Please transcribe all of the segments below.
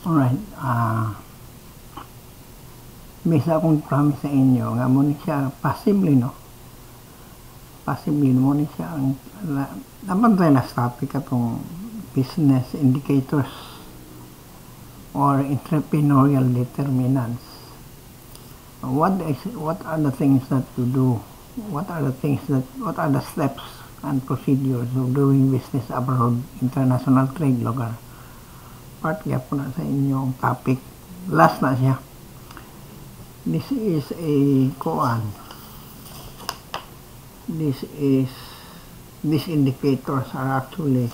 Alright, may isa akong promise sa inyo nga mo ni siya possibly mo ni siya ang napantay na topic atong business indicators or entrepreneurial determinants. What are the things that you do? What are the steps and procedures of doing business abroad, international trade, local? Part kaya po na sa inyong topic. Last na siya. This is a koan. These indicators are actually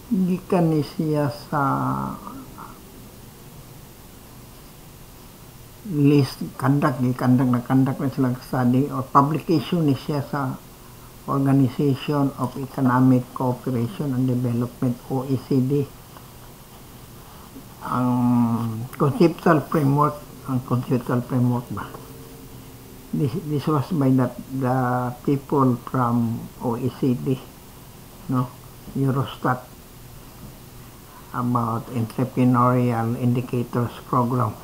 gikan ni siya sa list conduct na silang study or publication ni siya sa Organization of Economic Cooperation and Development, OECD. Ang conceptual framework ba? This was by the people from OECD, Eurostat, about entrepreneurial indicators program.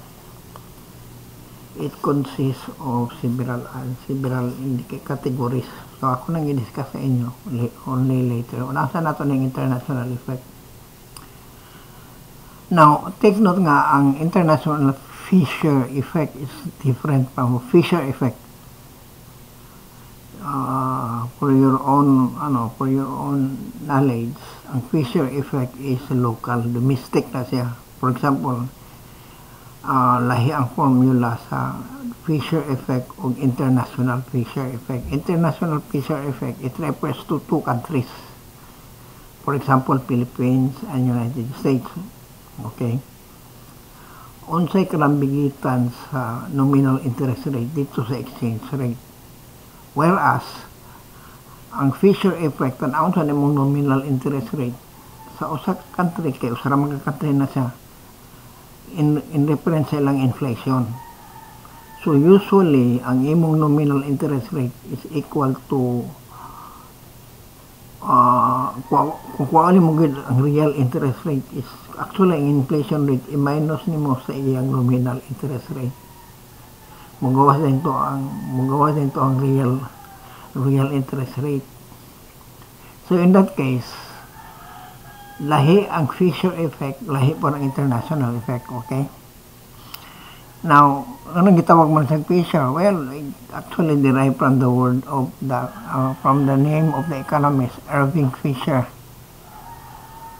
It consists of several categories. So ako nang i-discuss sa inyo only later. Unasa na ito ng international effect. Now, take note nga, ang international Fisher effect is different from Fisher effect. For your own knowledge, ang Fisher effect is local, domestic na siya. For example, lahi ang formula sa Fisher effect o international Fisher effect. International Fisher effect, it refers to two countries. For example, Philippines and United States. Okay? Unsay kalambigitan sa nominal interest rate dito sa exchange rate. Whereas, ang Fisher effect, tanaw sa nimong nominal interest rate sa usa ka country, kay usa ra mga country na siya, in reference sa ilang inflation. So usually ang imong nominal interest rate is equal to kung kuwali mo gid ang real interest rate is actually ang inflation rate i-minus nimo sa iyang nominal interest rate. Magawas din to ang real interest rate. So in that case, lahi ang Fisher effect, lahi po ang international effect, okay? Now, anong gitawag man sa Fisher? Well, it actually derived from the word of from the name of the economist, Irving Fisher.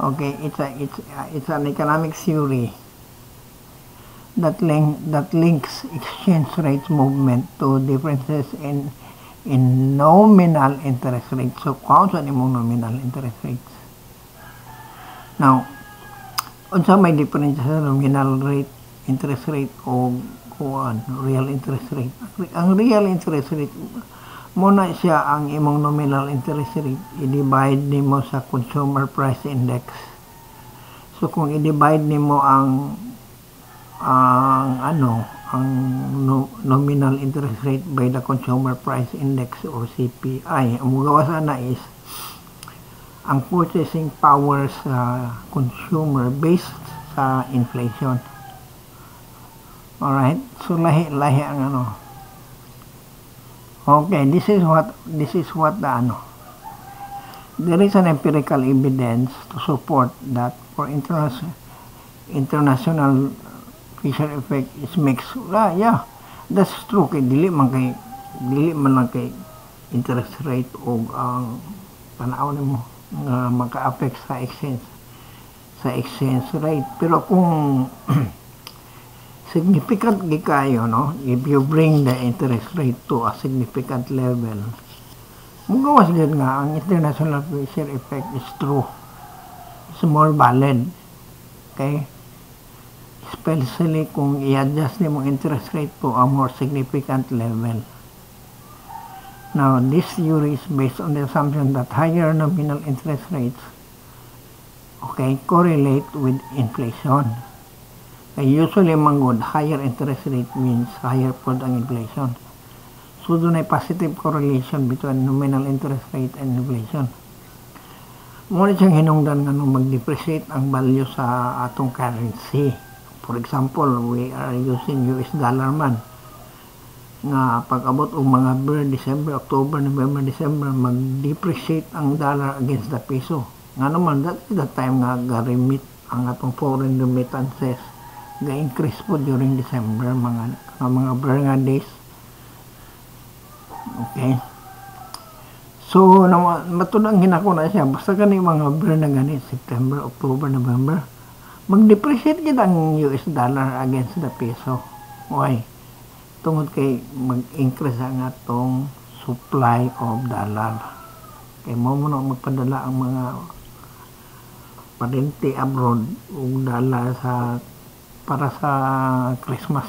Okay, it's an economic theory that links exchange rates movement to differences in nominal interest rates. So, kung saan imong nominal interest rates? Now, unsa may difference sa nominal rate, interest rate o real interest rate? Ang real interest rate, muna siya ang imong nominal interest rate, i-divide nimo sa consumer price index. So, kung i-divide nimo ang nominal interest rate by the consumer price index or CPI, ang magawa sana is ang purchasing power sa consumer based sa inflation. Alright? So lahi ang Okay, this is what there is an empirical evidence to support that for international Fisher effect is mixed. Yeah, that's true. Kay dili man lang kay interest rate o ang tanaw nimo nga maka-affect sa exchange rate. Pero kung significant gikayo, if you bring the interest rate to a significant level, magawas din nga ang international Fisher effect is true. It's more valid. Okay? Especially kung i-adjust nimo interest rate to a more significant level. Now, this theory is based on the assumption that higher nominal interest rates, correlate with inflation. Usually, manggod, higher interest rate means higher po ang inflation. So, doon ay positive correlation between nominal interest rate and inflation. Muna siyang hinungdan nga nung mag-depreciate ang value sa atong currency. For example, we are using US dollar man. Nga pag-abot og mga December, October, November, December, mag-depreciate ang dollar against the peso. Nga naman, that is the time nga ga-remit ang atong foreign remittances. Ga-increase po during December, mga nga days. Okay. So, matulang hinako na siya. Basta gani mga bear na gani, September, October, November, mag-depreciate kita ang US dollar against the peso. Why? Tungod kay mag-increase ang atong supply of dollar. Kaya mo muna magpadala ang mga parente abroad o dollar para sa Christmas.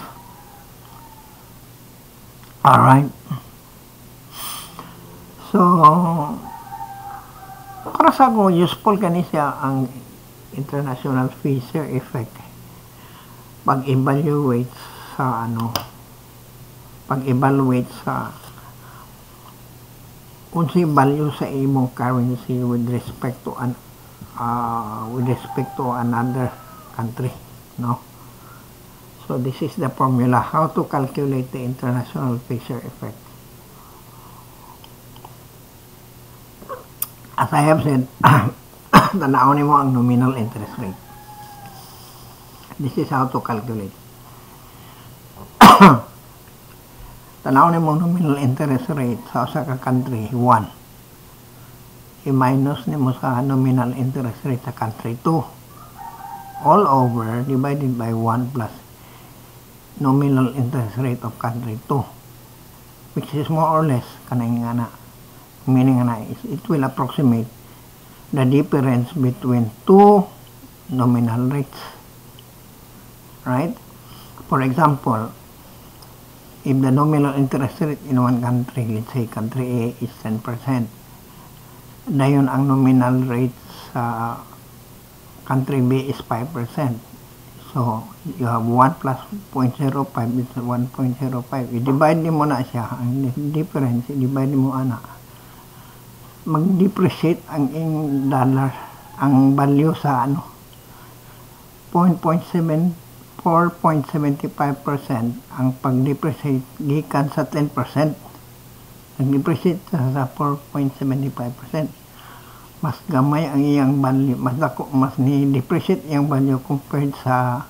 Alright. So, para sa ako, useful kani siya ang international Fisher effect. Pag-evaluate sa unsay value sa imong currency with respect to another country, no? So this is the formula how to calculate the international Fisher effect. As I have said, tanawin mo ang nominal interest rate. This is how to calculate. Tanawin mo nominal interest rate sa usa ka country 1. I-minus nimo sa nominal interest rate sa country 2. All over divided by 1 plus nominal interest rate of country 2, which is more or less kanang nga na. Meaning na it will approximate the difference between two nominal rates, right? For example, if the nominal interest rate in one country, let's say country A is 10%, dayon ang nominal rate sa country B is 5%. So you have 1 plus 0.05 is 1.05. I-divide mo na siya, ang difference, i-divide mo ana. Mag-depreciate ang dollar, ang value sa 4.75% ang pag-depreciate gikan sa 10%. Nag-depreciate sa 4.75%. Mas gamay ang iyang value, mas ni-depreciate iyang value compared sa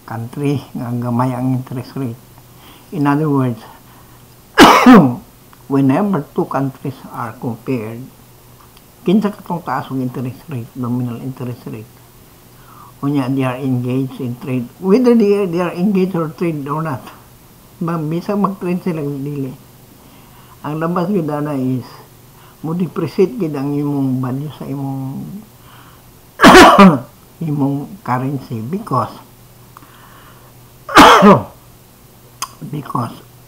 country nga gamay ang interest rate. In other words, whenever two countries are compared, kinsa katong taas ang interest rate, nominal interest rate, unya they are engaged in trade, whether they are engaged or trade or not, bisa mag-trade sila dili. Ang labas gid na is mo depreciate gid ang imong value sa imong imong currency because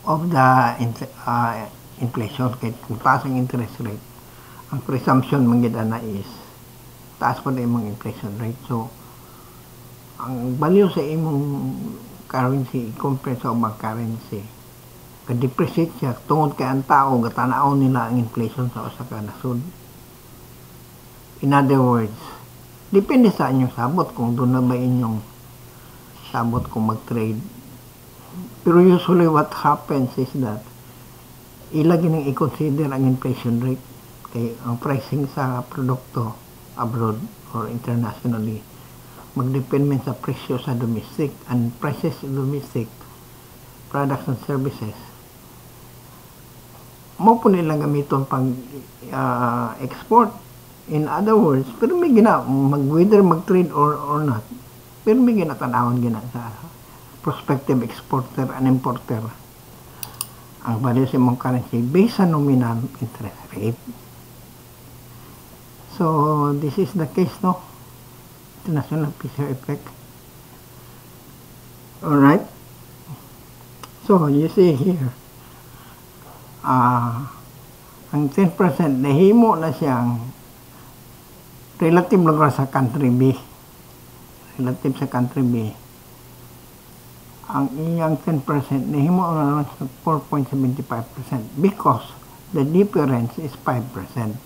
of the inflation. Kaya kung taas ang interest rate, ang presumption manggida na is taas pa na imong inflation rate. So ang value sa imong currency compare sa ubang currency ka-depreciate siya tungod kay ang tao gatanaw nila ang inflation sa usa ka nasod. In other words, depende sa inyong sabot kung doon na ba inyong sabot kung mag-trade. Pero usually what happens is that ilagi nang i-consider ang inflation rate kay ang pricing sa produkto abroad or internationally magdepende sa presyo sa domestic and prices in domestic products and services mo po nilang gamiton pang export. In other words, pero may whether mag-trade or not, pero may ginatanawan sa prospective exporter and importer ang value sa imong currency based sa nominal interest rate. So this is the case, no? International Fisher effect. Alright. So you see here, ang 10% nahimo na siyang relative lang sa country B. Relative sa country B. Ang iyang 10% nahimo na sa 4.75% because The difference is 5%.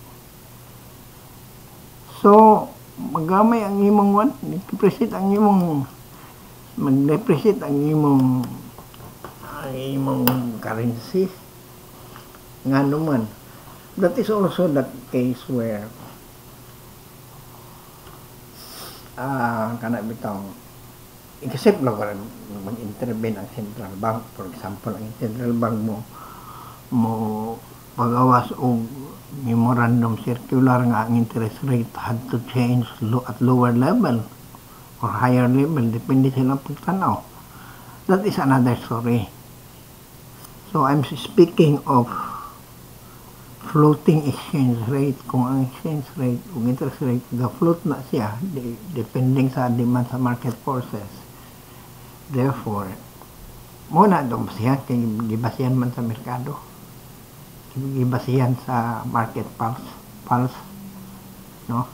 So, magamay ang imong one, mag-depreciate ang imong currency nga naman. That is also the case where kana bitang except lang mag-intervene ang central bank. For example, ang central bank mo pagawas og memorandum circular nga ang interest rate had to change at lower level or higher level, depende silang pagtanaw. That is another story. So I'm speaking of floating exchange rate. Kung ang exchange rate o interest rate ga-float na siya depending sa demand sa market forces. Therefore, muna doon siya kay gibasihan man sa merkado, gibasihan sa market pulse, no?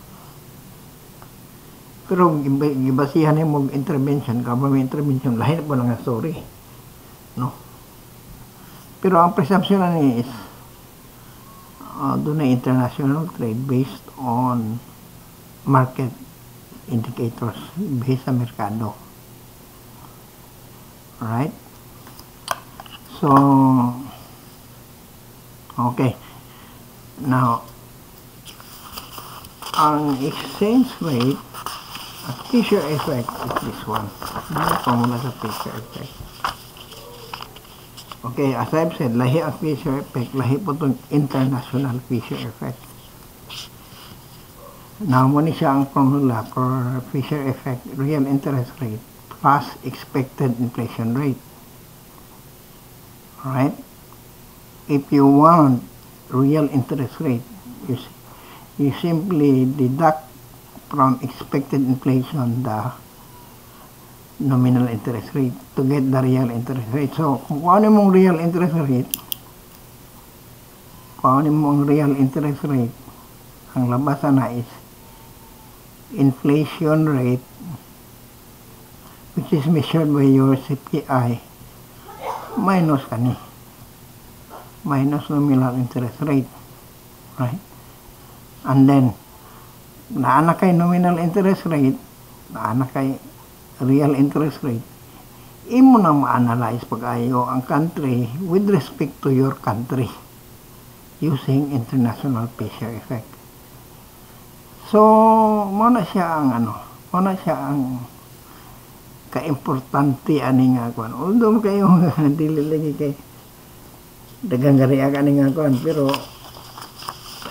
Pero gibasihan mo intervention, government intervention, lahi na po lang ang story, no? Pero ang presumption na is doon na international trade based on market indicators, based sa merkado. Alright? So, okay. Now, ang exchange rate at Fisher effect is this one. Dito pa muna sa Fisher effect. Okay, as I've said, lahi ang Fisher effect, lahi po itong international Fisher effect. Now, muna siya ang formula for Fisher effect, real interest rate plus expected inflation rate. Alright? If you want real interest rate, you simply deduct from expected inflation the nominal interest rate to get the real interest rate. So, kung ano mong real interest rate, ang labasan na is inflation rate, which is measured by your CPI minus nominal interest rate, right? And then naana kay nominal interest rate, naana kay real interest rate, imo na ma-analyze pag-ayo ang country with respect to your country using international Fisher effect. So muna siya ang ka-importante ani nga kuan. Although kayo dili lagi kay dagang gariya ani nga kuan, pero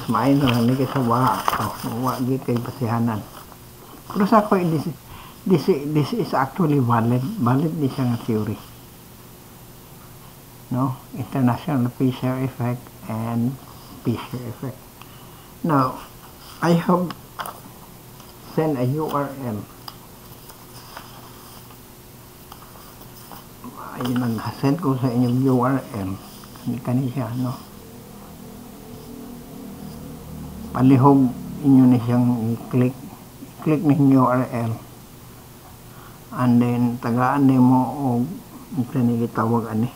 main na ni kay sa wa gi kay basihanan. Pero sa ko this is actually valid ni siya nga theory. No, international Fisher effect and Fisher effect. Now, I have sent a URL. Ayun ang send ko sa inyong URL. Kani siya, no? Palihog inyo na siyang i-click ng URL. And then, tagaan din mo o ito nilitawag ani.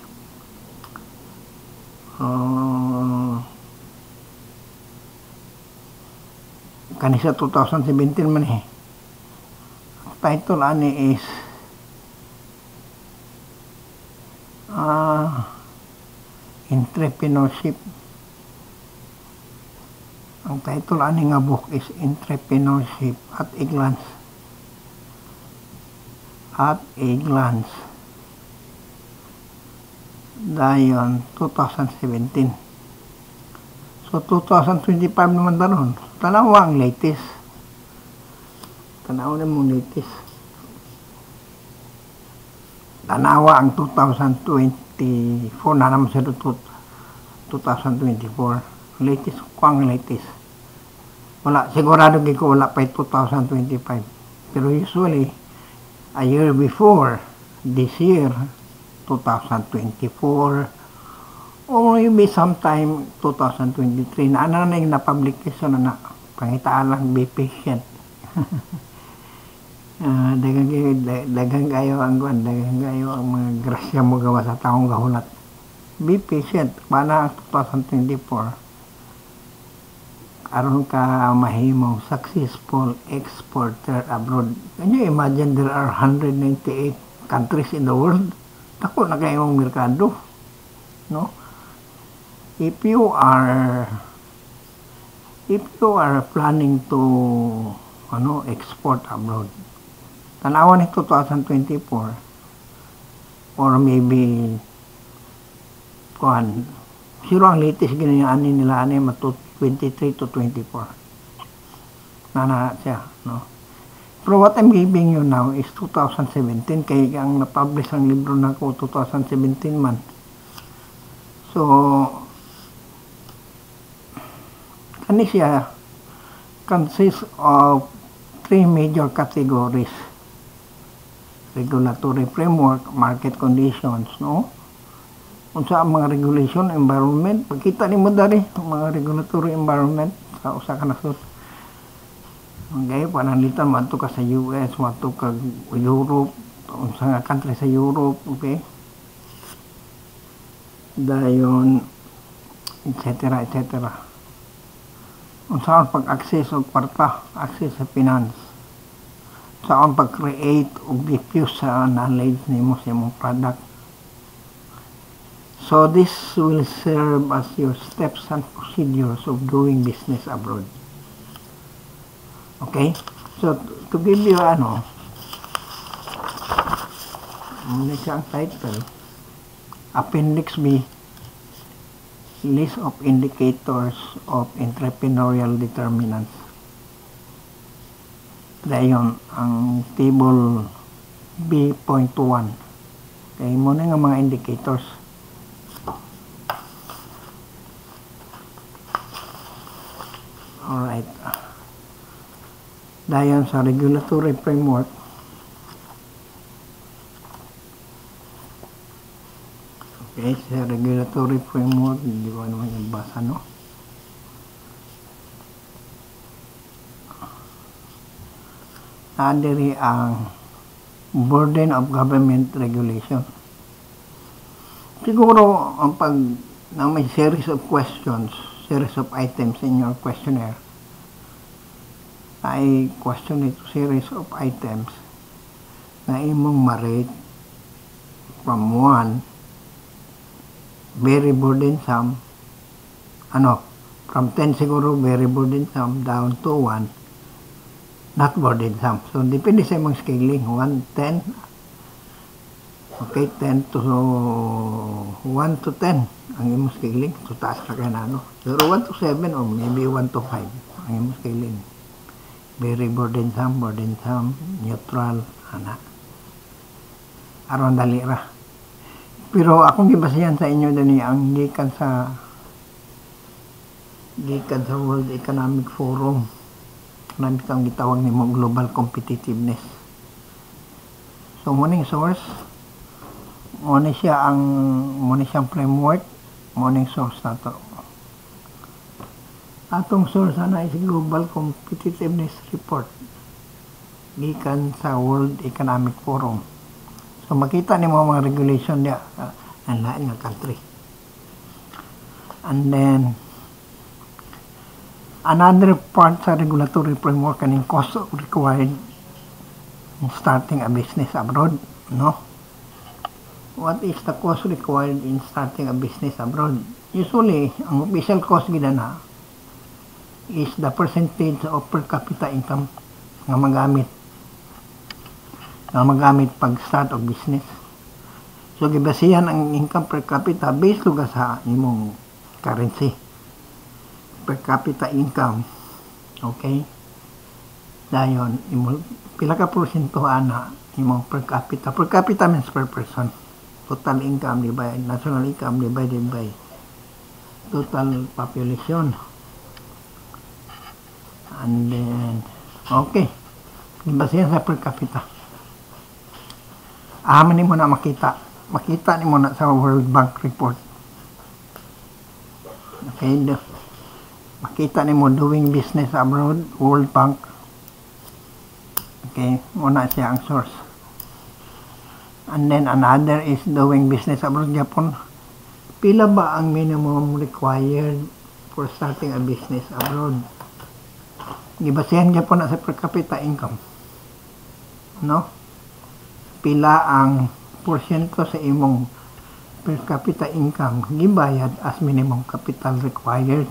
Kanisa 2017 man eh. Title ani is Entrepreneurship. Ang title ani nga book is Entrepreneurship at a Glance. Dayon 2017. So 2025 naman daron. Tanawa ang latest. Tanawa ang 2024 na naman sa 2024. Latest wala, sigurado ko wala pa 2025, pero usually a year before this year 2024 or maybe sometime 2023 na yung na-publication na pangitaan lang, be patient. dagang kayo ang mga grasya mo gawa sa taong gahulat. be patient. Para 2024, aron ka mahimong successful exporter abroad. Can you imagine there are 198 countries in the world? Dako na kayong merkado, no? If you are planning to export abroad, tanawan ni 2024 or maybe siro ang latest ganyan nila matu 23 to 24 na siya, no? Pero what I'm giving you now is 2017 kay ang na-publish ang libro na ko 2017 man. So kani siya consists of 3 major categories: regulatory framework, market conditions, no? Unsa ang mga regulation, environment, pagkita ni mo dari mga regulatory environment sa usa ka nasod. Okay, pananglitan madto ka sa US, madto ka Europe, unsa nga country sa Europe, okay? Dayon etc. Unsa ang pag-access og kwarta, access sa finance. Sa ang pag-create og diffuse sa knowledge nimo sa imong product. So this will serve as your steps and procedures of doing business abroad. Okay? So to give you muna siya ang title, Appendix B, List of Indicators of Entrepreneurial Determinants. Dayon ang table B.1. Kaya muna nga mga indicators. Alright. Dayon sa regulatory framework, okay, sa regulatory framework, hindi ko naman yung basa, no? Nadiri ang burden of government regulation. Siguro, ang pag na may series of questions, series of items in your questionnaire, I question it series of items na imong ma-rate from 1, very burdensome, from 10 siguro very burdensome down to 1, not burdensome. So, depende sa imong scaling, 1, 10, okay, 1 to 10 ang imong scaling. So, taas ka na, Pero 1 to 7 or maybe 1 to 5 ang imong scaling. Very burdensome, neutral, aron dali ra. Pero akong gibasihan sa inyo dani ang gikan sa World Economic Forum. Kanang bitang gitawag nimo global competitiveness. So morning source, muna siyang framework, morning source nato. Atong source is Global Competitiveness Report gikan sa World Economic Forum. So makita nimo mga regulation niya ang lain nga country. And then another part sa regulatory framework kaning cost required in starting a business abroad, no? What is the cost required in starting a business abroad? Usually, ang official cost gid na is the percentage of per capita income nga magamit pag start of business. So gibasihan ang income per capita based luga sa imong currency. Per capita income. Okay? Dayon pila ka porsyento ana imong per capita. Per capita means per person. Total income divided national income divided by total population. And then, okay. Basihan sa per capita. Aman mo na makita. Makita ni mo na sa World Bank report. Okay. Makita ni mo doing business abroad, World Bank. Okay. Muna siya ang source. And then another is doing business abroad, Japan. Pila ba ang minimum required for starting a business abroad? Gibasihan niya po na sa per capita income. No? Pila ang porsyento sa imong per capita income gibayad as minimum capital required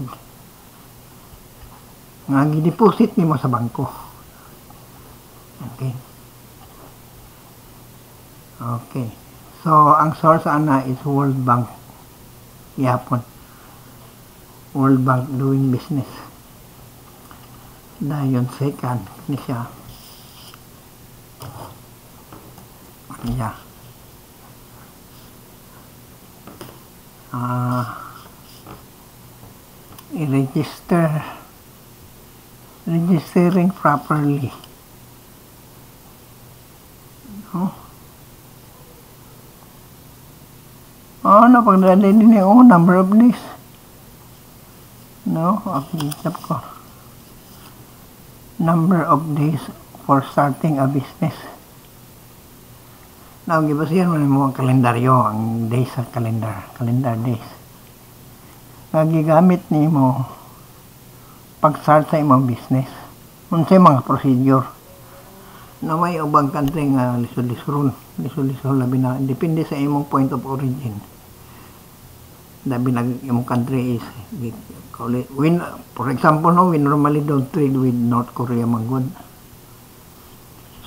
nga gideposit nimo sa bangko. Okay, so ang source ana is World Bank. Yapon World Bank doing business. Dayon second ni siya. Yeah. Registering properly. No, pagdala din number of days. No, okay, tap ko. Number of days for starting a business. Now, gibasihan mo ang kalendaryo, ang days sa calendar days. Nagigamit nimo pag-start sa imong business. Unsay mga procedure. Na may ubang country nga lisod-lisod labi na depende sa imong point of origin. Labi na imong country is when, for example, no, we normally don't trade with North Korea manggod.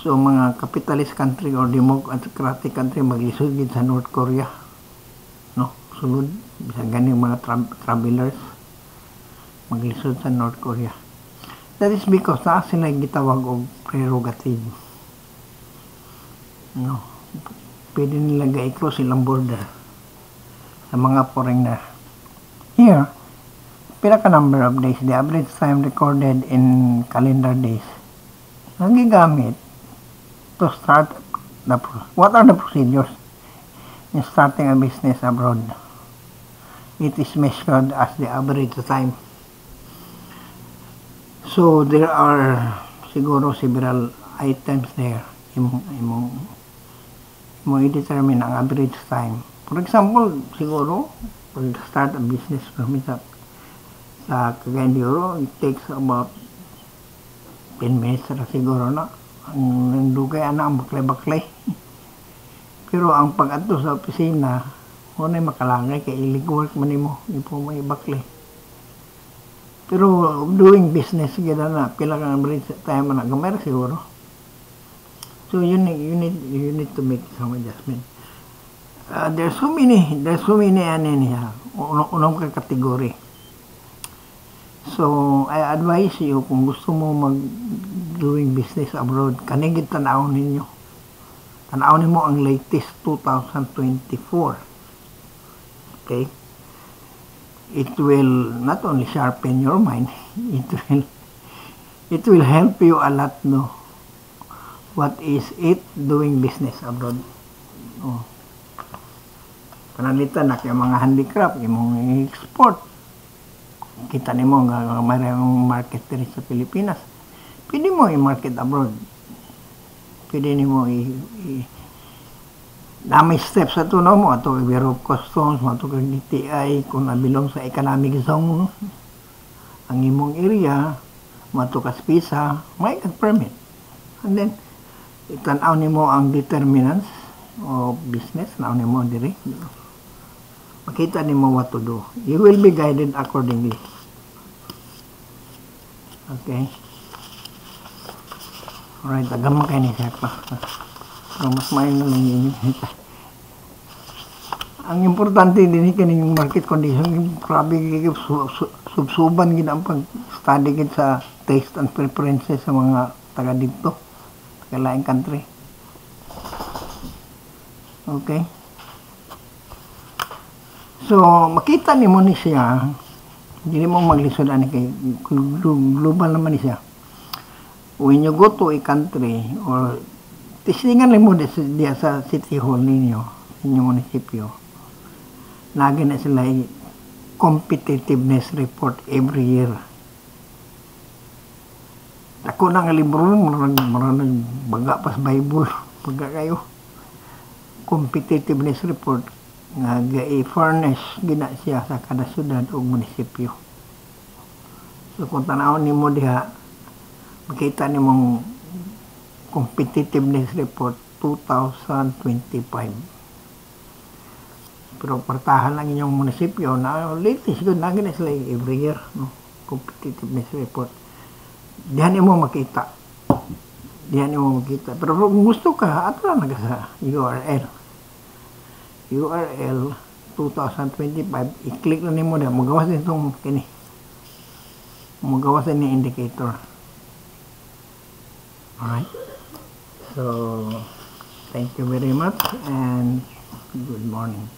So, mga capitalist country or democratic country maglisod gid sa North Korea. No? Sulod, bisag ganing mga travelers maglisod sa North Korea. That is because naa sila gitawag og prerogative. No? Pwede nila ga-close silang border sa mga foreigner. Here, pila ka number of days, the average time recorded in calendar days. Nagigamit to start what are the procedures in starting a business abroad? It is measured as the average time. So there are siguro several items there. Imo i-determine ang average time. For example, siguro pag start a business from sa Cagayan de Oro, it takes about 10 minutes na siguro na. Ang dugay ana ang baklay-baklay. Pero ang pag-adto sa opisina, muna makalangay kay illegal work man nimo, ipo may baklay. Pero doing business gida na pila ka average time na gamay siguro. So you need to make some adjustment. There's so many niya. Unong ka category. So I advise you kung gusto mo doing business abroad, kanigit tanaw ninyo. Tanaw nimo ang latest 2024. Okay? It will not only sharpen your mind, it will help you a lot know what is it doing business abroad. Oh. Panalitan na kay mga handicraft, imong export. Kita nimo nga mayroong market diri sa Pilipinas. Pwede mo i-market abroad. Pwede nimo na may steps sa ito, no? Mo ato kay Bureau of Customs, mo ato kay DTI, kung nabilong sa economic zone, ang imong area, mo ato ka visa, may permit. And then, itanaw nimo ang determinants of business, naon nimo diri. Makita nimo what to do. You will be guided accordingly. Okay. Alright, agam kayo ni siya pa. So, mas maayos na lang yun. Ang importante din yung market condition, grabe subsuban gina ang pag-study gid sa taste and preferences sa mga taga dito, taga laing country. Okay? So, makita nimo ni siya, hindi mo maglisod ani kay global naman ni siya. When you go to a country or tistingan mo diya sa city hall ninyo, inyong munisipyo, lagi na sila competitiveness report every year. Ako na nga libro, marang baga pas Bible, baga kayo. Competitiveness report, nga i-furnish gina siya sa kada syudad o munisipyo. So kung tanawon nimo diha, makita nimong competitiveness report 2025. Pero partahan lang inyong munisipyo na latest good na gina sila every year, no? Competitiveness report. Diyan mo makita. Pero kung gusto ka, ato na sa URL 2025, i-click na nimo na, magawas din itong kini. Magawas din yung indicator. Alright? So, thank you very much and good morning.